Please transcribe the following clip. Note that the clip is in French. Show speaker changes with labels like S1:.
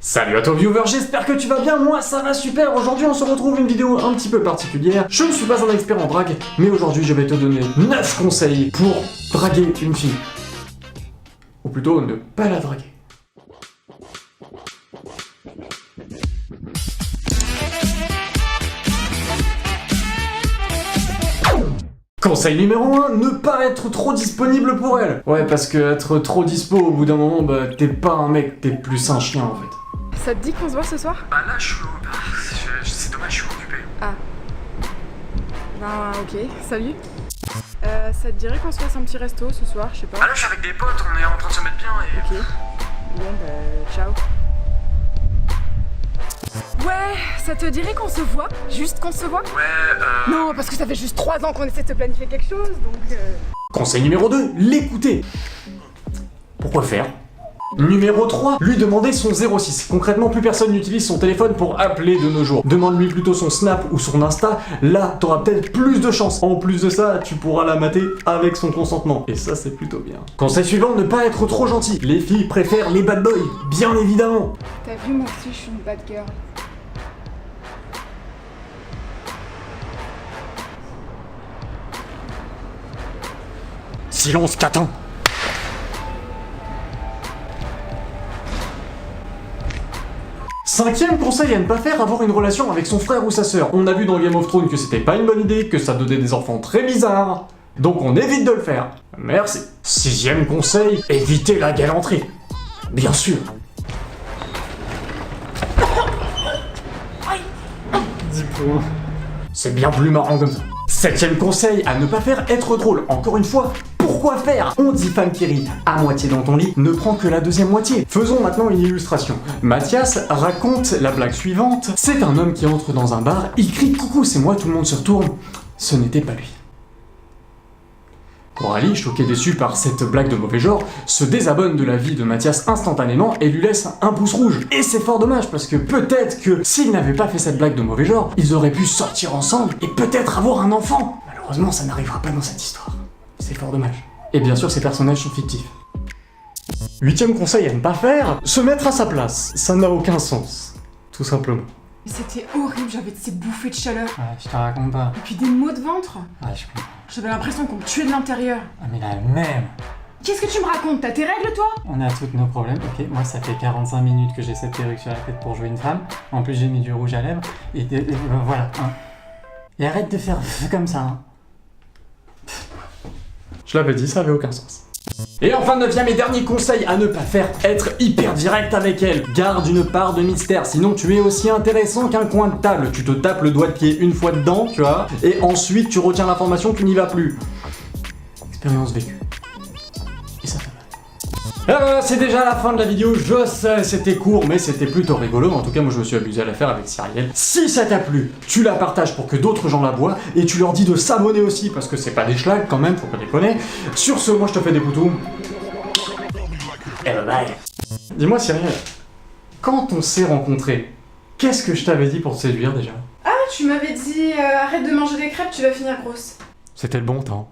S1: Salut à toi viewer, j'espère que tu vas bien, moi ça va super. Aujourd'hui on se retrouve une vidéo un petit peu particulière. Je ne suis pas un expert en drague, mais aujourd'hui je vais te donner 9 conseils pour draguer une fille. Ou plutôt ne pas la draguer. Conseil numéro 1, ne pas être trop disponible pour elle. Ouais, parce que être trop dispo au bout d'un moment, bah t'es pas un mec, t'es plus un chien en fait.
S2: Ça te dit qu'on se voit ce soir?
S1: Bah là c'est dommage, je suis occupé.
S2: Ah. Ben ok, salut. Ça te dirait qu'on se fasse un petit resto ce soir, je sais pas?
S1: Ah là je suis avec des potes, on est en train de se mettre bien et...
S2: Ok. Bon bah ciao. Ouais, ça te dirait qu'on se voit? Juste qu'on se voit?
S1: Ouais,
S2: Non, parce que ça fait juste 3 ans qu'on essaie de se planifier quelque chose, donc
S1: Conseil numéro 2, l'écouter. Pourquoi faire? Numéro 3, lui demander son 06. Concrètement, plus personne n'utilise son téléphone pour appeler de nos jours. Demande-lui plutôt son Snap ou son Insta, là t'auras peut-être plus de chance. En plus de ça, tu pourras la mater avec son consentement. Et ça, c'est plutôt bien. Conseil suivant, ne pas être trop gentil. Les filles préfèrent les bad boys, bien évidemment.
S2: T'as vu, moi aussi je suis une bad girl.
S1: Silence, catin. Cinquième conseil à ne pas faire, avoir une relation avec son frère ou sa sœur. On a vu dans Game of Thrones que c'était pas une bonne idée, que ça donnait des enfants très bizarres. Donc on évite de le faire. Merci. Sixième conseil, éviter la galanterie. Bien sûr. 10 points. C'est bien plus marrant comme ça. Septième conseil à ne pas faire, être drôle. Encore une fois, pourquoi faire? On dit femme qui rit à moitié dans ton lit ne prend que la deuxième moitié. Faisons maintenant une illustration. Mathias raconte la blague suivante. C'est un homme qui entre dans un bar, il crie « Coucou, c'est moi », tout le monde se retourne. Ce n'était pas lui. Coralie, choquée et déçue par cette blague de mauvais genre, se désabonne de la vie de Mathias instantanément et lui laisse un pouce rouge. Et c'est fort dommage parce que peut-être que s'ils n'avaient pas fait cette blague de mauvais genre, ils auraient pu sortir ensemble et peut-être avoir un enfant. Malheureusement, ça n'arrivera pas dans cette histoire. C'est fort dommage. Et bien sûr, ces personnages sont fictifs. Huitième conseil à ne pas faire, se mettre à sa place. Ça n'a aucun sens. Tout simplement.
S2: C'était horrible, j'avais de ces bouffées de chaleur.
S3: Ouais, je te raconte pas.
S2: Et puis des maux de ventre.
S3: Ouais, je comprends.
S2: J'avais l'impression qu'on me tuait de l'intérieur.
S3: Ah, mais la même.
S2: Qu'est-ce que tu me racontes? T'as tes règles toi?
S3: On a tous nos problèmes, ok. Moi, ça fait 45 minutes que j'ai cette perruque sur la tête pour jouer une femme. En plus, j'ai mis du rouge à lèvres. Et voilà. Hein. Et arrête de faire comme ça. Hein.
S1: Je l'avais dit, ça avait aucun sens. Et enfin, neuvième et dernier conseil à ne pas faire, être hyper direct avec elle. Garde une part de mystère, sinon tu es aussi intéressant qu'un coin de table. Tu te tapes le doigt de pied une fois dedans, tu vois, et ensuite tu retiens l'information, tu n'y vas plus. Expérience vécue. Et ça fait mal. C'est déjà la fin de la vidéo, je sais, c'était court, mais c'était plutôt rigolo. En tout cas, moi je me suis amusé à la faire avec Cyrielle. Si ça t'a plu, tu la partages pour que d'autres gens la voient, et tu leur dis de s'abonner aussi, parce que c'est pas des schlags quand même, faut pas déconner. Sur ce, moi je te fais des poutous. Et bye bye. Dis-moi Cyrielle, quand on s'est rencontrés, qu'est-ce que je t'avais dit pour te séduire déjà?
S2: Ah, tu m'avais dit arrête de manger des crêpes, tu vas finir grosse.
S1: C'était le bon temps.